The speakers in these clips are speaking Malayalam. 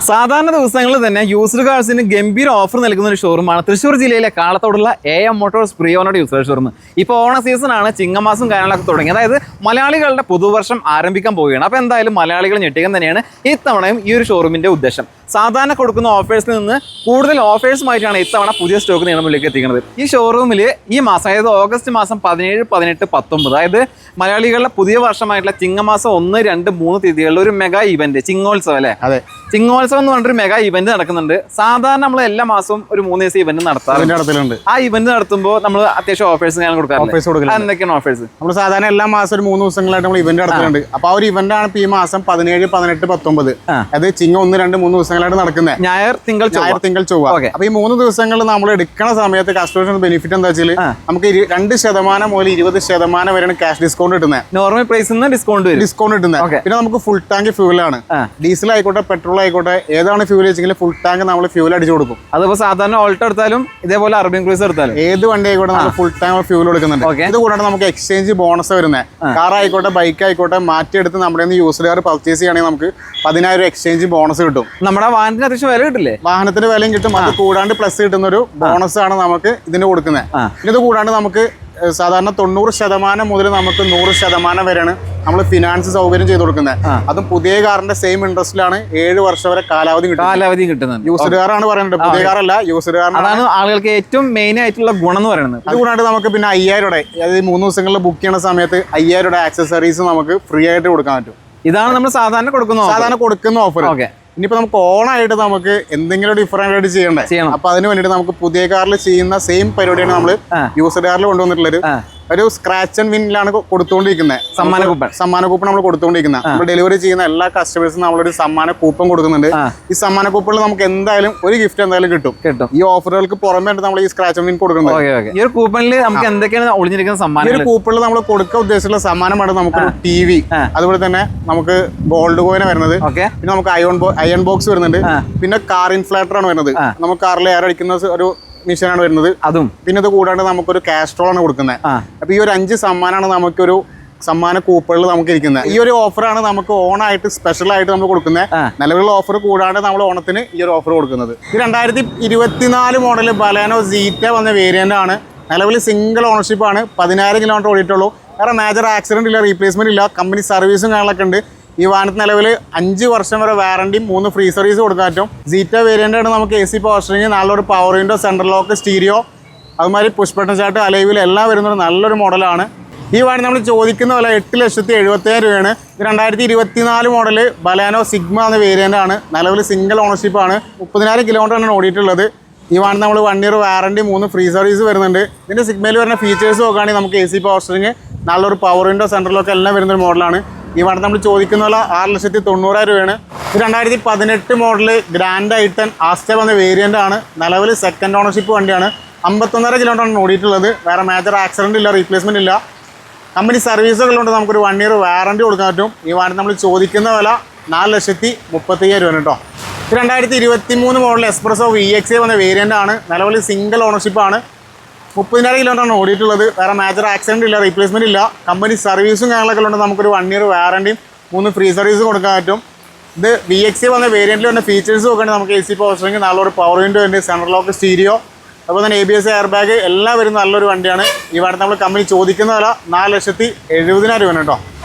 സാധാരണ ദിവസങ്ങളിൽ തന്നെ യൂസ്ഡ് കാർസിന് ഗംഭീര ഓഫർ നൽകുന്ന ഒരു ഷോറൂമാണ് തൃശ്ശൂർ ജില്ലയിലെ കാളത്തോടുള്ള AM മോട്ടോഴ്സ് പ്രിയോണോട് യൂസ്ഡ് ഷോറൂം. ഇപ്പോൾ ഓണ സീസൺ ആണ്, ചിങ്ങമാസം കാര്യങ്ങളൊക്കെ തുടങ്ങി. അതായത് മലയാളികളുടെ പുതുവർഷം ആരംഭിക്കാൻ പോവുകയാണ്. അപ്പോൾ എന്തായാലും മലയാളികൾ ഞെട്ടിക്കാൻ തന്നെയാണ് ഇത്തവണയും ഈ ഒരു ഷോറൂമിന്റെ ഉദ്ദേശം. സാധാരണ കൊടുക്കുന്ന ഓഫേഴ്സിൽ നിന്ന് കൂടുതൽ ഓഫേഴ്സുമായിട്ടാണ് ഇത്തവണ പുതിയ സ്റ്റോക്ക് നിങ്ങളുടെ മുന്നിലേക്ക് എത്തിക്കുന്നത്. ഈ ഷോറൂമിൽ ഈ മാസം, അതായത് ഓഗസ്റ്റ് മാസം 17, 18, 19, അതായത് മലയാളികളുടെ പുതിയ വർഷമായിട്ടുള്ള ചിങ്ങമാസം 1, 2, 3 തീയതികളിൽ ഒരു മെഗാ ഇവന്റ്, ചിങ്ങോത്സവം അല്ലേ? അതെ, ചിങ്ങോത്സവം എന്ന് പറഞ്ഞൊരു മെഗാ ഇവന്റ് നടക്കുന്നുണ്ട്. സാധാരണ നമ്മൾ എല്ലാ മാസവും ഒരു 3 ദിവസം ഇവന്റ് നടത്താറുണ്ട്. ആ ഇവന്റ് നടത്തുമ്പോൾ നമ്മൾ അത്യാവശ്യം ഓഫേഴ്സ് ഞാൻ കൊടുക്കാറുണ്ട്. എന്തൊക്കെയാണ് ഓഫേഴ്സ്? നമ്മൾ സാധാരണ എല്ലാ മാസം ഒരു 3 ദിവസങ്ങളായിട്ട് നമ്മൾ ഇവന്റ് നടത്തുന്നുണ്ട്. അപ്പൊ ആ ഒരു ഇവന്റ് ആണ് ഈ മാസം 17, 18, 19, അത് ചിങ്ങം 1, 2, 3 ദിവസങ്ങളായിട്ട് നടക്കുന്നത്. ഞായർ, തിങ്കൾ, ചൊവ്വ. അപ്പൊ ഈ 3 ദിവസങ്ങളിൽ നമ്മൾ എടുക്കുന്ന സമയത്ത് കസ്റ്റമേഴ്സിന് ബെനിഫിറ്റ് എന്താ വെച്ചാൽ നമുക്ക് 2% മുതൽ 20% വരെയാണ് ക്യാഷ് ഡിസ്കൗണ്ട് കിട്ടുന്നത്. നോർമൽ പ്രൈസിൽ ഡിസ്കൗണ്ട് കിട്ടുന്നത്. പിന്നെ നമുക്ക് ഫുൾ ടാങ്ക് ഫ്യൂലാണ്. ഡീസൽ ആയിക്കോട്ടെ, പെട്രോൾ ആയിക്കോട്ടെ, ഏതാണ് ഫ്യൂൽ വെച്ചെങ്കിൽ ഫുൾ ടാങ്ക് നമ്മൾ ഫ്യൂൽ അടിച്ചു കൊടുക്കും. അതിപ്പോ സാധാരണ ഓൾട്ടോ എടുത്താലും ഇതേപോലെ അർബൻ ക്രൂസർ എടുത്താലും ഏത് വണ്ടി ആയിക്കോട്ടെ നമ്മൾ ഫുൾ ടാങ്ക് ഫ്യൂൽ കൊടുക്കുന്നുണ്ട്. ഇത് കൂടാതെ നമുക്ക് എക്സ്ചേഞ്ച് ബോണസ് വരുന്നത്. കാർ ആയിക്കോട്ടെ, ബൈക്ക് ആയിക്കോട്ടെ, മാറ്റിയെടുത്ത് നമ്മുടെ യൂസ്ഡ് കാർ പർച്ചേസ് ചെയ്യുകയാണെങ്കിൽ നമുക്ക് 10,000 എക്സ്ചേഞ്ച് ബോണസ് കിട്ടും. നമ്മുടെ വാഹനത്തിന് അത്യാവശ്യം വില കിട്ടില്ലേ? വാഹനത്തിന് വിലയും കിട്ടും. അത് കൂടാണ്ട് പ്ലസ് കിട്ടുന്ന ഒരു ബോണസ് ആണ് നമുക്ക് ഇതിന് കൊടുക്കുന്നത്. ഇത് കൂടാണ്ട് നമുക്ക് സാധാരണ 90% മുതൽ നമുക്ക് 100% വരെയാണ് നമ്മൾ ഫിനാൻസ് സൗകര്യം ചെയ്ത് കൊടുക്കുന്നത്. അതും പുതിയ കാറിന്റെ സെയിം ഇൻട്രസ്റ്റിലാണ് 7 വർഷം വരെ കാലാവധി കിട്ടുന്നത്. യൂസ്ഡ് കാർ ആണ് പറയുന്നത്, പുതിയ കാറല്ല, യൂസ്ഡ് കാർ. അതാണ് ആളുകൾക്ക് ഏറ്റവും മെയിൻ ആയിട്ടുള്ള ഗുണം എന്ന് പറയുന്നത്. ഇത് കൂടാണ്ട് നമുക്ക് പിന്നെ 5,000 അതായത് 3 ദിവസങ്ങളിൽ ബുക്ക് ചെയ്യുന്ന സമയത്ത് 5,000 ആക്സസറീസ് നമുക്ക് ഫ്രീ ആയിട്ട് കൊടുക്കാൻ പറ്റും. ഇതാണ് നമ്മൾ സാധാരണ കൊടുക്കുന്ന ഓഫർ. ഇനിയിപ്പോ നമുക്ക് ഓണായിട്ട് നമുക്ക് എന്തെങ്കിലും ഡിഫറെന്റ് ആയിട്ട് ചെയ്യണം. അപ്പൊ അതിന് വേണ്ടിട്ട് നമുക്ക് പുതിയ കാറിൽ ചെയ്യുന്ന സെയിം പരിപാടിയാണ് നമ്മൾ യൂസ്ഡ് കാറിൽ കൊണ്ടുവന്നിട്ടുള്ളത്. ഒരു സ്ക്രാച്ച് ആൻഡ് വിന്നിലാണ് കൊടുത്തുകൊണ്ടിരിക്കുന്നത്. സമ്മാന കൂപ്പൺ നമ്മൾ കൊടുത്തുകൊണ്ടിരിക്കുന്നത്. നമ്മൾ ഡെലിവറി ചെയ്യുന്ന എല്ലാ കസ്റ്റമേഴ്സും നമ്മളൊരു സമ്മാന കൂപ്പൺ കൊടുക്കുന്നുണ്ട്. ഈ സമ്മാന കൂപ്പണിൽ നമുക്ക് എന്തായാലും ഒരു ഗിഫ്റ്റ് എന്തായാലും കിട്ടും. ഈ ഓഫറുകൾക്ക് പുറമേ നമ്മൾ ഈ സ്ക്രാച്ച് ആൻഡ് വിൻ കൊടുക്കുന്നത്. ഈ ഒരു കൂപ്പണിൽ നമുക്ക് എന്തൊക്കെയാണ് ഒളിഞ്ഞിരിക്കുന്ന സമ്മാനം? ഈ ഒരു കൂപ്പണിൽ നമ്മൾ കൊടുക്കാൻ ഉദ്ദേശിച്ചുള്ള സമ്മാനമാണ് നമുക്ക് TV, അതുപോലെ തന്നെ നമുക്ക് ഗോൾഡ് കോയിൻ വരുന്നത്, പിന്നെ നമുക്ക് അയൺ ബോക്സ് വരുന്നുണ്ട്, പിന്നെ കാർ ഇൻഫ്ലേറ്റർ ആണ് വരുന്നത്. നമുക്ക് കാറിൽ എയർ അടിക്കുന്ന ഒരു മിഷനാണ് വരുന്നത്. അതും പിന്നെ ഇത് കൂടാണ്ട് നമുക്കൊരു കാസ്ട്രോൾ ആണ് കൊടുക്കുന്നത്. അപ്പൊ ഈ ഒരു 5 സമ്മാനമാണ് നമുക്കൊരു സമ്മാന കൂപ്പണിൽ നമുക്ക് ഇരിക്കുന്നത്. ഈ ഒരു ഓഫറാണ് നമുക്ക് ഓണായിട്ട് സ്പെഷ്യൽ ആയിട്ട് നമ്മൾ കൊടുക്കുന്നത്. നിലവിലുള്ള ഓഫർ കൂടാണ്ട് നമ്മൾ ഓണത്തിന് ഈ ഒരു ഓഫർ കൊടുക്കുന്നത്. ഈ 2024 മോഡൽ ബലാനോ സീറ്റ വന്ന വേരിയന്റ് ആണ്. നിലവിൽ സിംഗിൾ ഓണർഷിപ്പ് ആണ്. 10,000 കിലോമീറ്റർ ഓടിയിട്ടുള്ളൂ. വേറെ മേജർ ആക്സിഡന്റ് ഇല്ല, റീപ്ലേസ്മെന്റ് ഇല്ല, കമ്പനി സർവീസും കാര്യങ്ങളൊക്കെ ഉണ്ട്. ഈ വാഹനത്തിന് നിലവിൽ 5 വർഷം വരെ വാറണ്ടിയും 3 ഫ്രീ സർവീസ് കൊടുക്കാൻ പറ്റും. സീറ്റ വേരിയന്റ് ആണ്. നമുക്ക് AC പവർ സ്റ്റിയറിംഗ്, നല്ലൊരു power window, central lock, stereo, അതുമാതിരി പുഷ് ബട്ടൺ സ്റ്റാർട്ട്, അലൈവിൽ എല്ലാം വരുന്ന നല്ലൊരു മോഡലാണ്. ഈ വാഹനം നമ്മൾ ചോദിക്കുന്ന വില 8,70,000 രൂപയാണ്. 2024 മോഡൽ ബലാനോ സിഗ്മ എന്ന വേരിയന്റ് ആണ്. നിലവിൽ സിംഗിൾ ഓണർഷിപ്പ് ആണ്. 30,000 കിലോമീറ്റർ ആണ് ഓടിയിട്ടുള്ളത്. ഈ വാഹനം നമ്മൾ 1 ഇയർ വാറണ്ടി, 3 ഫ്രീ സർവീസ് വരുന്നുണ്ട്. ഇതിന്റെ സിഗ്മയിൽ വരുന്ന ഫീച്ചേഴ്സ് നോക്കുകയാണെങ്കിൽ നമുക്ക് AC പവർ സ്റ്റിയറിംഗ്, നല്ലൊരു പവർ വിൻഡോ, സെൻട്രൽ ലോക്ക് എല്ലാം വരുന്നൊരു മോഡലാണ്. ഈ വാഹനം നമ്മൾ ചോദിക്കുന്ന പോലെ 6,90,000 രൂപയാണ്. 2018 മോഡൽ ഗ്രാൻഡ് ഐട്ടൺ ആസ്റ്റ വന്ന വേരിയന്റ് ആണ്. നിലവിൽ സെക്കൻഡ് ഓണർഷിപ്പ് വണ്ടിയാണ്. 51,500 കിലോമീറ്റർ ആണ് ഓടിയിട്ടുള്ളത്. വേറെ മേജർ ആക്സിഡന്റ് ഇല്ല, റീപ്ലേസ്മെന്റ് ഇല്ല, കമ്പനി സർവീസുകൾ കൊണ്ട് നമുക്കൊരു 1 ഇയർ വാറണ്ടി കൊടുക്കാൻ പറ്റും. ഈ വാഹനം നമ്മൾ ചോദിക്കുന്ന വില 4,35,000 രൂപയാണ് കേട്ടോ. 2023 മോഡൽ എക്സ്പ്രസോ VXA വന്ന വേരിയന്റ് ആണ്. നിലവിൽ സിംഗിൾ ഓണർഷിപ്പ് ആണ്. 30,000 കിലോമീറ്റർ ആണ് ഓടിയിട്ടുള്ളത്. വേറെ മേജർ ആക്സിഡന്റ് ഇല്ല, റീപ്ലേസ്മെന്റ് ഇല്ല, കമ്പനി സർവീസും കാര്യങ്ങളൊക്കെ ഉണ്ട്. നമുക്കൊരു 1 ഇയർ വാറണ്ടിയും 3 ഫ്രീ സർവീസും കൊടുക്കാൻ പറ്റും. ഇത് VXA വന്ന വേരിയന്റിൽ വന്ന ഫീച്ചേഴ്സ് നോക്കുകയാണെങ്കിൽ നമുക്ക് AC പവർ സ്റ്റിയറിംഗ്, നല്ലൊരു പവർ വിൻഡോ ഉണ്ട്, സെൻട്രൽ ലോക്ക്, സ്റ്റീരിയോ, അതുപോലെ തന്നെ ABS എയർ ബാഗ് എല്ലാം വരുന്ന നല്ലൊരു വണ്ടിയാണ്. ഈ വാഹനം നമ്മൾ കമ്പനി ചോദിക്കുന്ന വില 4,70,000 രൂപയാണ് കേട്ടോ.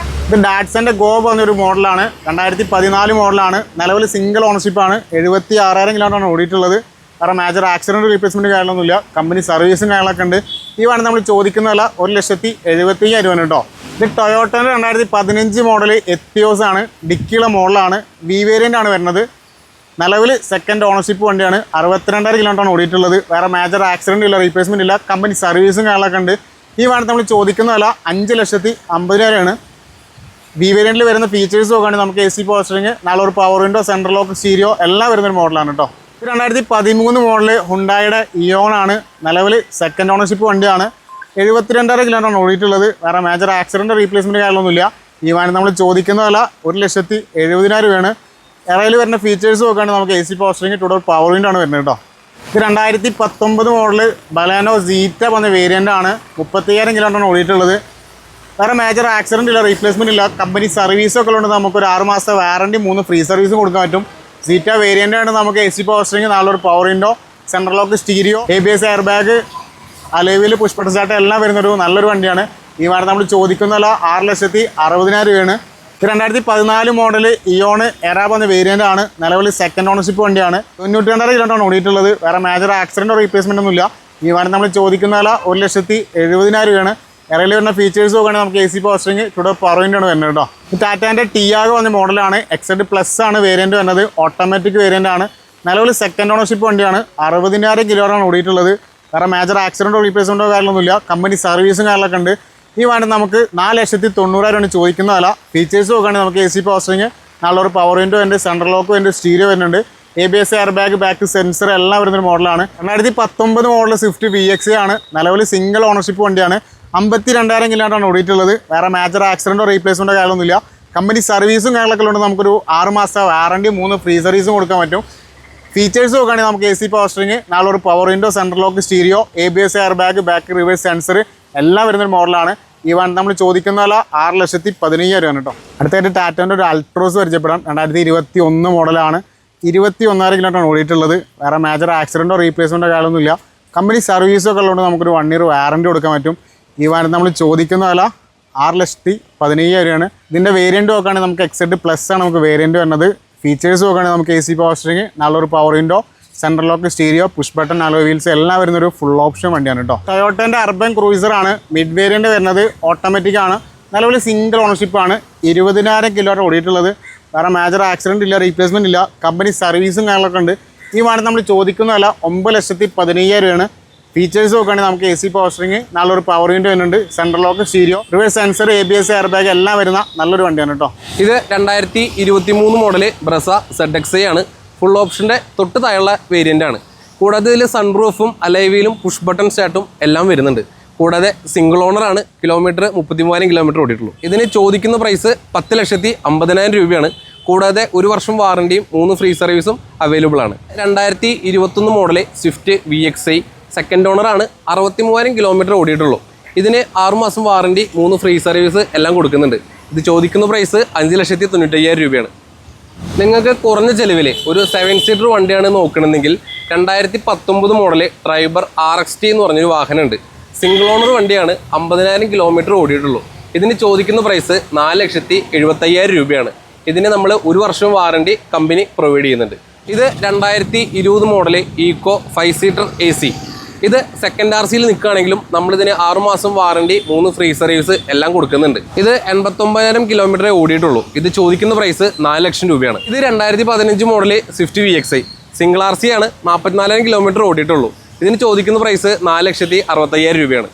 ഇത് ഡാറ്റ്സന്റെ ഗോ എന്നൊരു മോഡലാണ്. 2014 മോഡലാണ്. നിലവിൽ സിംഗിൾ ഓണർഷിപ്പ് ആണ്. 76,000 കിലോമീറ്റർ ആണ് ഓടിയിട്ടുള്ളത്. വേറെ മേജർ ആക്സിഡന്റ്, റീപ്ലേസ്മെന്റ് കാര്യങ്ങളൊന്നുമില്ല, കമ്പനി സർവീസും കാര്യങ്ങളൊക്കെ ഉണ്ട്. ഈ വാഹനം നമ്മൾ ചോദിക്കുന്ന വില 1,75,000 രൂപയാണ് കേട്ടോ. ഇത് ടൊയോട്ടോയുടെ 2015 മോഡൽ എത്തിയോസ് ആണ്. ഡിക്കിയുള്ള മോഡലാണ്. V വേരിയന്റ് ആണ് വരുന്നത്. നിലവിൽ സെക്കൻഡ് ഓണർഷിപ്പ് വണ്ടിയാണ്. 62,000 കിലോമീറ്റർ ആണ് ഓടിയിട്ടുള്ളത്. വേറെ മേജർ ആക്സിഡന്റ് ഇല്ല, റീപ്ലേസ്മെന്റ് ഇല്ല, കമ്പനി സർവീസും കാര്യങ്ങളൊക്കെ ഉണ്ട്. ഈ വാഹനം നമ്മൾ ചോദിക്കുന്ന വില 5,50,000 ആണ്. V വേരിയന്റിൽ വരുന്ന ഫീച്ചേഴ്സ് നോക്കുകയാണെങ്കിൽ നമുക്ക് AC പവർ സ്റ്റിയറിംഗ്, നല്ലൊരു power window, central lock, stereo എല്ലാം വരുന്നൊരു മോഡലാണ് കേട്ടോ. 2013 മോഡൽ ഹുണ്ടായുടെ ഇയോൺ ആണ്. നിലവിൽ സെക്കൻഡ് ഓണർഷിപ്പ് വണ്ടിയാണ്. 72,000 കിലോമീറ്റർ ആണ് ഓടിയിട്ടുള്ളത്. വേറെ മേജർ ആക്സിഡന്റ്, റീപ്ലേസ്മെന്റ് കാര്യങ്ങളൊന്നുമില്ല. ഈ വാഹനം നമ്മൾ ചോദിക്കുന്ന വില 1,70,000 രൂപയാണ്. എറയിൽ വരുന്ന ഫീച്ചേഴ്സ് നോക്കുകയാണെങ്കിൽ നമുക്ക് AC power steering, two door power window ആണ് വരുന്നത് കേട്ടോ. ഇത് 2019 മോഡൽ ബലാനോ സീറ്റ വന്ന വേരിയന്റ് ആണ്. 30,000 കിലോമീറ്റർ ആണ് ഓടിയിട്ടുള്ളത്. വേറെ മേജർ ആക്സിഡന്റ് ഇല്ല, റീപ്ലേസ്മെന്റ് ഇല്ല, കമ്പനി സർവീസൊക്കെ ഉള്ളത്. നമുക്കൊരു 6 മാസത്തെ വാറണ്ടി, 3 ഫ്രീ സർവീസും കൊടുക്കാൻ പറ്റും. സീറ്റ വേരിയൻ്റ് ആണ് നമുക്ക് AC പവർ സ്റ്റിയറിംഗ്, നല്ലൊരു power window, central lock stereo, ABS air bag, അലോയിൽ പുഷ് ബട്ടൺ സ്റ്റാർട്ട് എല്ലാം വരുന്നൊരു നല്ലൊരു വണ്ടിയാണ്. ഈ വാഹനം നമ്മൾ ചോദിക്കുന്നതല്ല 6,60,000 രൂപയാണ്. 2014 മോഡൽ ഇയോണ് എറാബ് എന്ന വേരിയൻ്റ് ആണ്. നിലവിൽ സെക്കൻഡ് ഓണർഷിപ്പ് വണ്ടിയാണ്. 92 കിലോമീറ്ററാണ് ഓടിയിട്ടുള്ളത്. വേറെ മേജർ ആക്സിഡൻറ്റോ റീപ്ലേസ്മെൻ്റ് ഒന്നുമില്ല. ഈ വാഹനം നമ്മൾ ചോദിക്കുന്നതല്ല 1,70,000 രൂപയാണ്. ഇറയിൽ വരുന്ന ഫീച്ചേഴ്സ് നോക്കുകയാണെങ്കിൽ നമുക്ക് AC power steering to power window ആണ് വരുന്നത് കേട്ടോ. ടാറ്റാൻ്റെ ടിയാഗോ വന്ന മോഡലാണ്. XZ പ്ലസ് ആണ് വേരിയൻറ്റ് വരുന്നത്. ഓട്ടോമാറ്റിക് വേരിയൻ്റ് ആണ്. നിലവിൽ സെക്കൻഡ് ഓണർഷിപ്പ് വണ്ടിയാണ്. 60,000 കിലോമീറ്ററാണ് ഓടിയിട്ടുള്ളത്. വേറെ മേജർ ആക്സിഡൻറ്റോ റീപ്ലേസ്മെൻറ്റോ കാര്യങ്ങളൊന്നുമില്ല. കമ്പനി സർവീസും കാര്യങ്ങളൊക്കെ ഉണ്ട്. ഈ വാഹനം നമുക്ക് 4,90,000 ചോദിക്കുന്നതല്ല. ഫീച്ചേഴ്സ് നോക്കുകയാണെങ്കിൽ നമുക്ക് AC പവർ സ്റ്റിയറിംഗ്, നല്ലൊരു പവർ വിൻഡോ ഉണ്ട്, സെൻട്രൽ ലോക്ക് ഉണ്ട്, സ്റ്റീരിയോ വരുന്നുണ്ട്, ABS air bag, back sensor എല്ലാം വരുന്നൊരു മോഡലാണ്. 2019 മോഡൽ സ്വിഫ്റ്റ് VX ആണ്. നിലവിൽ സിംഗിൾ ഓണർഷിപ്പ് വണ്ടിയാണ്. 52,000 കിലോമീറ്ററാണ് ഓടിയിട്ടുള്ളത്. വേറെ മേജർ ആക്സിഡൻറ്റോ റീപ്ലേസ്മെൻറ്റോ കാര്യമൊന്നുമില്ല. കമ്പനി സർവീസും കാര്യങ്ങളൊക്കെ ഉണ്ട്. നമുക്കൊരു 6 മാസത്തെ വാറണ്ടി, 3 ഫ്രീ സർവീസും കൊടുക്കാൻ പറ്റും. ഫീച്ചേഴ്സ് നോക്കുകയാണെങ്കിൽ നമുക്ക് AC പവർ സ്റ്റിയറിംഗ്, നല്ലൊരു power window, central lock stereo, ABS air bag, back reverse sensor എല്ലാം വരുന്നൊരു മോഡലാണ്. ഈ വണ്ടി നമ്മൾ ചോദിക്കുന്നതല്ല 6,15,000 രൂപയാണ് കേട്ടോ. അടുത്തായിട്ട് ടാറ്റാൻ്റെ ഒരു അൾട്രോസ് പരിചയപ്പെടാം. 2021 മോഡലാണ്. 21,500 കിലോമീറ്ററാണ് ഓടിയിട്ടുള്ളത്. വേറെ മേജർ ആക്സിഡൻറ്റോ റീപ്ലേസ്മെൻറ്റോ കാര്യമൊന്നുമില്ല. കമ്പനി സർവീസൊക്കെ ഉള്ളതുകൊണ്ട് നമുക്കൊരു 1 ഇയർ വാറണ്ടി കൊടുക്കാൻ പറ്റും. ഈ വാഹനം നമ്മൾ ചോദിക്കുന്നതല്ല 6,15,000 രൂപയാണ്. ഇതിൻ്റെ വേരിയൻറ്റ് നോക്കുകയാണെങ്കിൽ നമുക്ക് XZ പ്ലസ് ആണ് നമുക്ക് വേരിയൻറ്റ് വരുന്നത്. ഫീച്ചേഴ്സ് നോക്കുകയാണെങ്കിൽ നമുക്ക് AC പവർ സ്റ്റിയറിംഗ്, നല്ലൊരു power window, central lock stereo, push button alloy wheels എല്ലാം വരുന്നൊരു ഫുൾ ഓപ്ഷൻ വണ്ടിയാണ് കേട്ടോ. ടൊയോട്ടൻ്റെ അർബൻ ക്രൂയിസർ ആണ്. മിഡ് വേരിയൻ്റ് വരുന്നത്. ഓട്ടോമാറ്റിക് ആണ്. നിലവിൽ സിംഗിൾ ഓണർഷിപ്പ് ആണ്. 20,000 കിലോമീറ്റർ ഓടിയിട്ടുള്ളത്. വേറെ മേജർ ആക്സിഡൻറ്റ് ഇല്ല, റീപ്ലേസ്മെൻറ്റ് ഇല്ല. കമ്പനി സർവീസും കാര്യങ്ങളൊക്കെ ഉണ്ട്. ഈ വാഹനം നമ്മൾ ചോദിക്കുന്നതല്ല 9,15,000 രൂപയാണ്. ഫീച്ചേഴ്സ് നോക്കുകയാണെങ്കിൽ നമുക്ക് AC പവർ സ്റ്റിയറിംഗ്, നല്ലൊരു പവർ വിൻഡോ വരുന്നുണ്ട്, central lock stereo, reverse sensor, ABS air bag എല്ലാം വരുന്ന നല്ലൊരു വണ്ടിയാണ് കേട്ടോ. ഇത് 2023 മോഡൽ ബ്രസ ZXi ആണ്. ഫുൾ ഓപ്ഷൻ്റെ തൊട്ട് താഴെയുള്ള വേരിയൻ്റ് ആണ്. കൂടാതെ ഇതിൽ സൺറൂഫും അലൈവീലും പുഷ് ബട്ടൺ സ്റ്റാർട്ടും എല്ലാം വരുന്നുണ്ട്. കൂടാതെ സിംഗിൾ ഓണറാണ്. കിലോമീറ്റർ 33,000 കിലോമീറ്റർ ഓടിയിട്ടുള്ളൂ. ഇതിന് ചോദിക്കുന്ന പ്രൈസ് 10,50,000 രൂപയാണ്. കൂടാതെ 1 വർഷം വാറണ്ടിയും 3 ഫ്രീ സർവീസും അവൈലബിൾ ആണ്. 2021 മോഡൽ സ്വിഫ്റ്റ് VXi സെക്കൻഡ് ഓണറാണ്. 63,000 കിലോമീറ്റർ ഓടിയിട്ടുള്ളൂ. ഇതിന് 6 മാസം വാറണ്ടി, 3 ഫ്രീ സർവീസ് എല്ലാം കൊടുക്കുന്നുണ്ട്. ഇത് ചോദിക്കുന്ന പ്രൈസ് 5,95,000 രൂപയാണ്. നിങ്ങൾക്ക് കുറഞ്ഞ ചിലവിൽ ഒരു 7 സീറ്റർ വണ്ടിയാണ് നോക്കണമെങ്കിൽ 2019 മോഡൽ ട്രൈബർ RXT എന്ന് പറഞ്ഞൊരു വാഹനമുണ്ട്. സിംഗിൾ ഓണർ വണ്ടിയാണ്. 50,000 കിലോമീറ്റർ ഓടിയിട്ടുള്ളൂ. ഇതിന് ചോദിക്കുന്ന പ്രൈസ് 4,75,000 രൂപയാണ്. ഇതിന് നമ്മൾ 1 വർഷം വാറണ്ടി കമ്പനി പ്രൊവൈഡ് ചെയ്യുന്നുണ്ട്. ഇത് 2020 മോഡൽ ഈക്കോ 5 സീറ്റർ AC. ഇത് സെക്കൻഡ് RCയിൽ നിൽക്കുകയാണെങ്കിലും നമ്മളിതിന് 6 മാസം വാറണ്ടി, 3 ഫ്രീ സർവീസ് എല്ലാം കൊടുക്കുന്നുണ്ട്. ഇത് 89,000 കിലോമീറ്ററേ ഓടിയിട്ടുള്ളൂ. ഇത് ചോദിക്കുന്ന പ്രൈസ് 4 ലക്ഷം രൂപയാണ്. ഇത് 2015 model Swift VXi single RC ആണ്. 44,000 കിലോമീറ്റർ ഓടിയിട്ടുള്ളൂ. ഇതിന് ചോദിക്കുന്ന പ്രൈസ് 4,65,000 രൂപയാണ്.